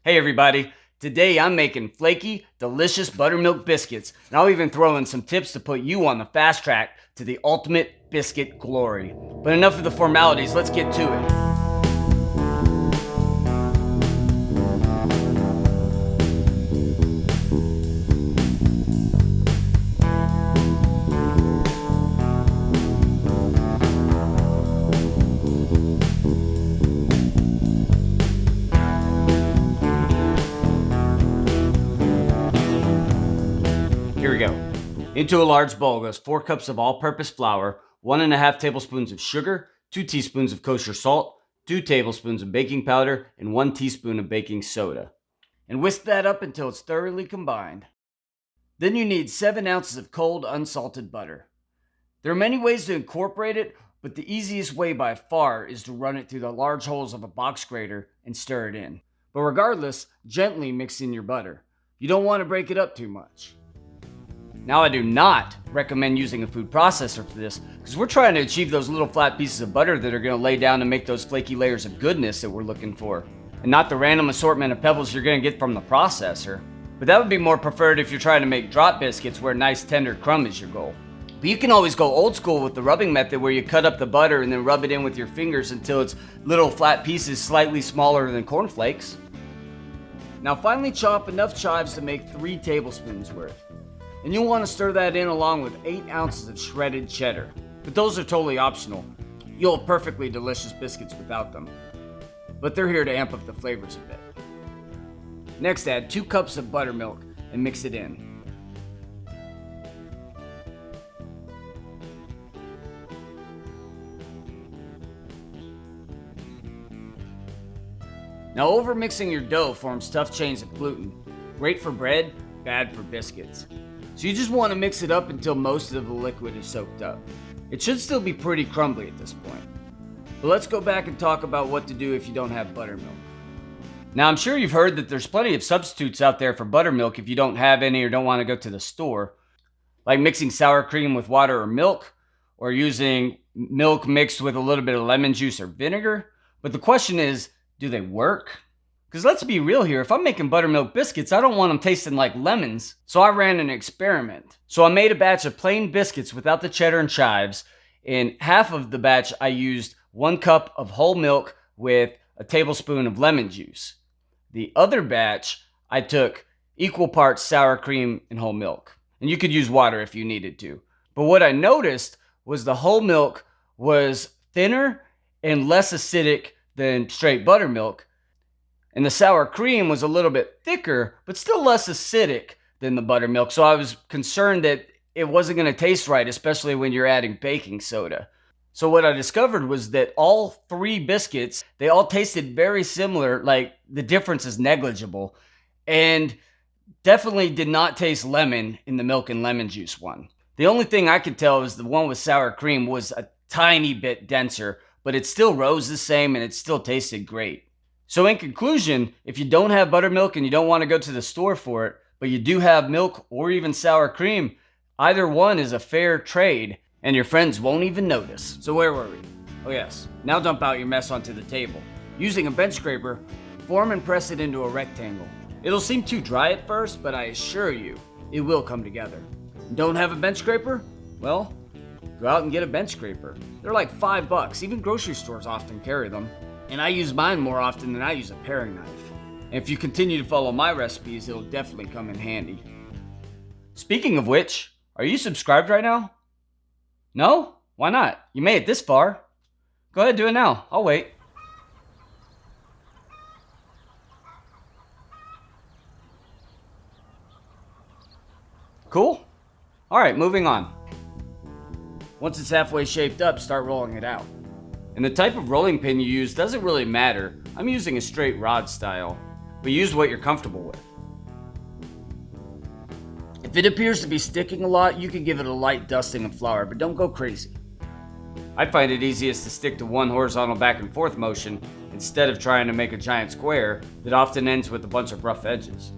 Hey everybody, today I'm making flaky, delicious buttermilk biscuits, and I'll even throw in some tips to put you on the fast track to the ultimate biscuit glory. But enough of the formalities, let's get to it. Here we go. Into a large bowl goes 4 cups of all-purpose flour, 1.5 tablespoons of sugar, 2 teaspoons of kosher salt, 2 tablespoons of baking powder, and 1 teaspoon of baking soda. And whisk that up until it's thoroughly combined. Then you need 7 ounces of cold unsalted butter. There are many ways to incorporate it, but the easiest way by far is to run it through the large holes of a box grater and stir it in. But regardless, gently mix in your butter. You don't want to break it up too much. Now, I do not recommend using a food processor for this because we're trying to achieve those little flat pieces of butter that are going to lay down and make those flaky layers of goodness that we're looking for, and not the random assortment of pebbles you're going to get from the processor. But that would be more preferred if you're trying to make drop biscuits where a nice tender crumb is your goal. But you can always go old school with the rubbing method where you cut up the butter and then rub it in with your fingers until it's little flat pieces slightly smaller than cornflakes. Now finally chop enough chives to make 3 tablespoons worth. And you'll want to stir that in along with 8 ounces of shredded cheddar. But those are totally optional. You'll have perfectly delicious biscuits without them. But they're here to amp up the flavors a bit. Next, add 2 cups of buttermilk and mix it in. Now, overmixing your dough forms tough chains of gluten. Great for bread, bad for biscuits. So you just want to mix it up until most of the liquid is soaked up. It should still be pretty crumbly at this point. But let's go back and talk about what to do if you don't have buttermilk. Now, I'm sure you've heard that there's plenty of substitutes out there for buttermilk if you don't have any or don't want to go to the store, like mixing sour cream with water or milk, or using milk mixed with a little bit of lemon juice or vinegar. But the question is, do they work? Because let's be real here, if I'm making buttermilk biscuits, I don't want them tasting like lemons. So I ran an experiment. So I made a batch of plain biscuits without the cheddar and chives. In half of the batch, I used 1 cup of whole milk with a tablespoon of lemon juice. The other batch, I took equal parts sour cream and whole milk. And you could use water if you needed to. But what I noticed was the whole milk was thinner and less acidic than straight buttermilk. And the sour cream was a little bit thicker, but still less acidic than the buttermilk. So I was concerned that it wasn't going to taste right, especially when you're adding baking soda. So what I discovered was that all 3 biscuits, they all tasted very similar, like the difference is negligible. And definitely did not taste lemon in the milk and lemon juice one. The only thing I could tell is the one with sour cream was a tiny bit denser, but it still rose the same and it still tasted great. So in conclusion, if you don't have buttermilk and you don't want to go to the store for it, but you do have milk or even sour cream, either one is a fair trade and your friends won't even notice. So where were we? Oh yes, now dump out your mess onto the table. Using a bench scraper, form and press it into a rectangle. It'll seem too dry at first, but I assure you, it will come together. Don't have a bench scraper? Well, go out and get a bench scraper. They're like $5, even grocery stores often carry them. And I use mine more often than I use a paring knife. And if you continue to follow my recipes, it'll definitely come in handy. Speaking of which, are you subscribed right now? No? Why not? You made it this far. Go ahead, do it now. I'll wait. Cool? Alright, moving on. Once it's halfway shaped up, start rolling it out. And the type of rolling pin you use doesn't really matter. I'm using a straight rod style, but use what you're comfortable with. If it appears to be sticking a lot, you can give it a light dusting of flour, but don't go crazy. I find it easiest to stick to one horizontal back and forth motion instead of trying to make a giant square that often ends with a bunch of rough edges.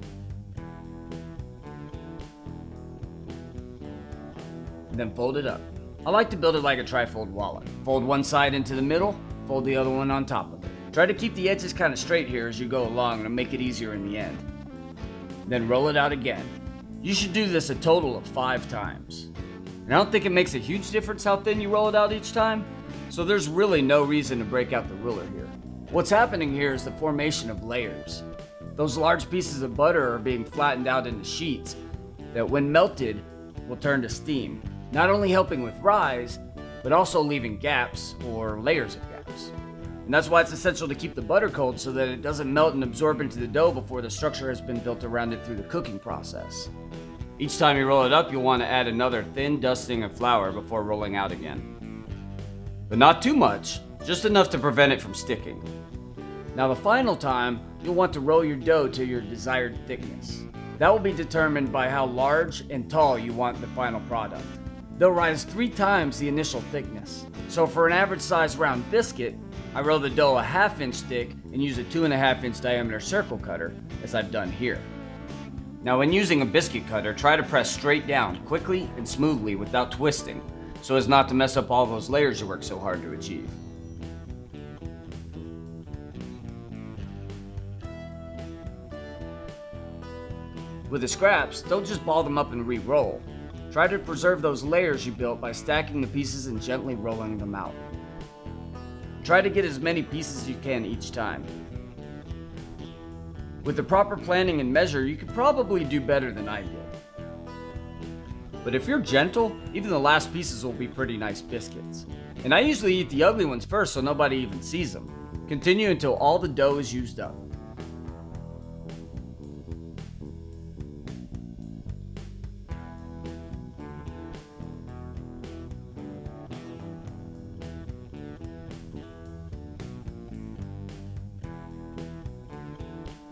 And then fold it up. I like to build it like a trifold wallet. Fold one side into the middle, fold the other one on top of it. Try to keep the edges kind of straight here as you go along and it'll make it easier in the end. Then roll it out again. You should do this a total of 5 times. And I don't think it makes a huge difference how thin you roll it out each time, so there's really no reason to break out the ruler here. What's happening here is the formation of layers. Those large pieces of butter are being flattened out into sheets that when melted will turn to steam, not only helping with rise, but also leaving gaps or layers of gaps. And that's why it's essential to keep the butter cold so that it doesn't melt and absorb into the dough before the structure has been built around it through the cooking process. Each time you roll it up, you'll want to add another thin dusting of flour before rolling out again. But not too much, just enough to prevent it from sticking. Now the final time, you'll want to roll your dough to your desired thickness. That will be determined by how large and tall you want the final product. They'll rise 3 times the initial thickness. So for an average size round biscuit, I roll the dough a 1/2 inch thick and use a 2.5 inch diameter circle cutter, as I've done here. Now when using a biscuit cutter, try to press straight down, quickly and smoothly without twisting, so as not to mess up all those layers you work so hard to achieve. With the scraps, don't just ball them up and re-roll. Try to preserve those layers you built by stacking the pieces and gently rolling them out. Try to get as many pieces as you can each time. With the proper planning and measure, you could probably do better than I did. But if you're gentle, even the last pieces will be pretty nice biscuits. And I usually eat the ugly ones first so nobody even sees them. Continue until all the dough is used up.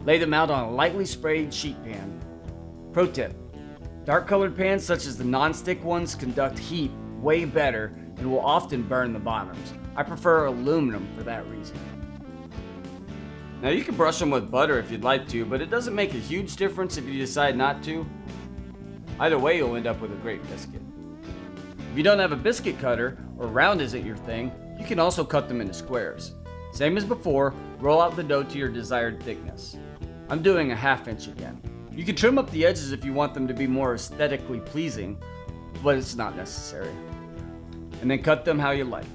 Lay them out on a lightly sprayed sheet pan. Pro tip: dark colored pans such as the non-stick ones conduct heat way better and will often burn the bottoms. I prefer aluminum for that reason. Now you can brush them with butter if you'd like to, but it doesn't make a huge difference if you decide not to. Either way, you'll end up with a great biscuit. If you don't have a biscuit cutter or round isn't your thing, you can also cut them into squares. Same as before, roll out the dough to your desired thickness. I'm doing a 1/2 inch again. You can trim up the edges if you want them to be more aesthetically pleasing, but it's not necessary. And then cut them how you like.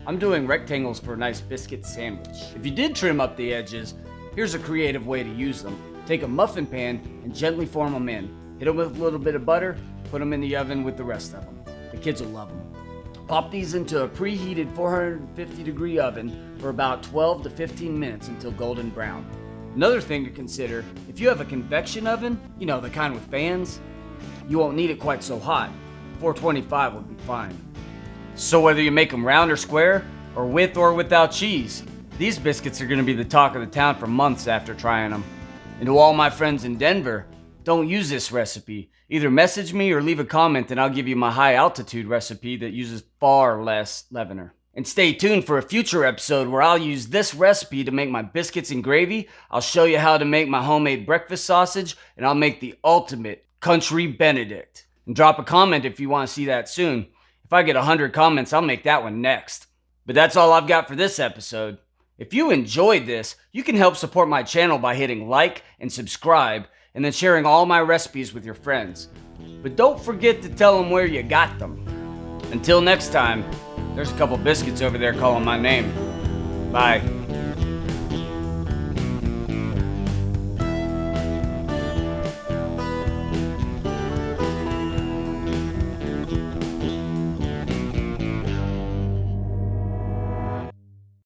I'm doing rectangles for a nice biscuit sandwich. If you did trim up the edges, here's a creative way to use them. Take a muffin pan and gently form them in. Hit them with a little bit of butter, put them in the oven with the rest of them. The kids will love them. Pop these into a preheated 450 degree oven for about 12 to 15 minutes until golden brown. Another thing to consider, if you have a convection oven, you know, the kind with fans, you won't need it quite so hot. 425 would be fine. So whether you make them round or square, or with or without cheese, these biscuits are going to be the talk of the town for months after trying them. And to all my friends in Denver, don't use this recipe. Either message me or leave a comment and I'll give you my high altitude recipe that uses far less leavener. And stay tuned for a future episode where I'll use this recipe to make my biscuits and gravy. I'll show you how to make my homemade breakfast sausage, and I'll make the ultimate country Benedict. And drop a comment if you want to see that soon. If I get 100 comments, I'll make that one next. But that's all I've got for this episode. If you enjoyed this, you can help support my channel by hitting like and subscribe, and then sharing all my recipes with your friends. But don't forget to tell them where you got them. Until next time, there's a couple biscuits over there calling my name. Bye.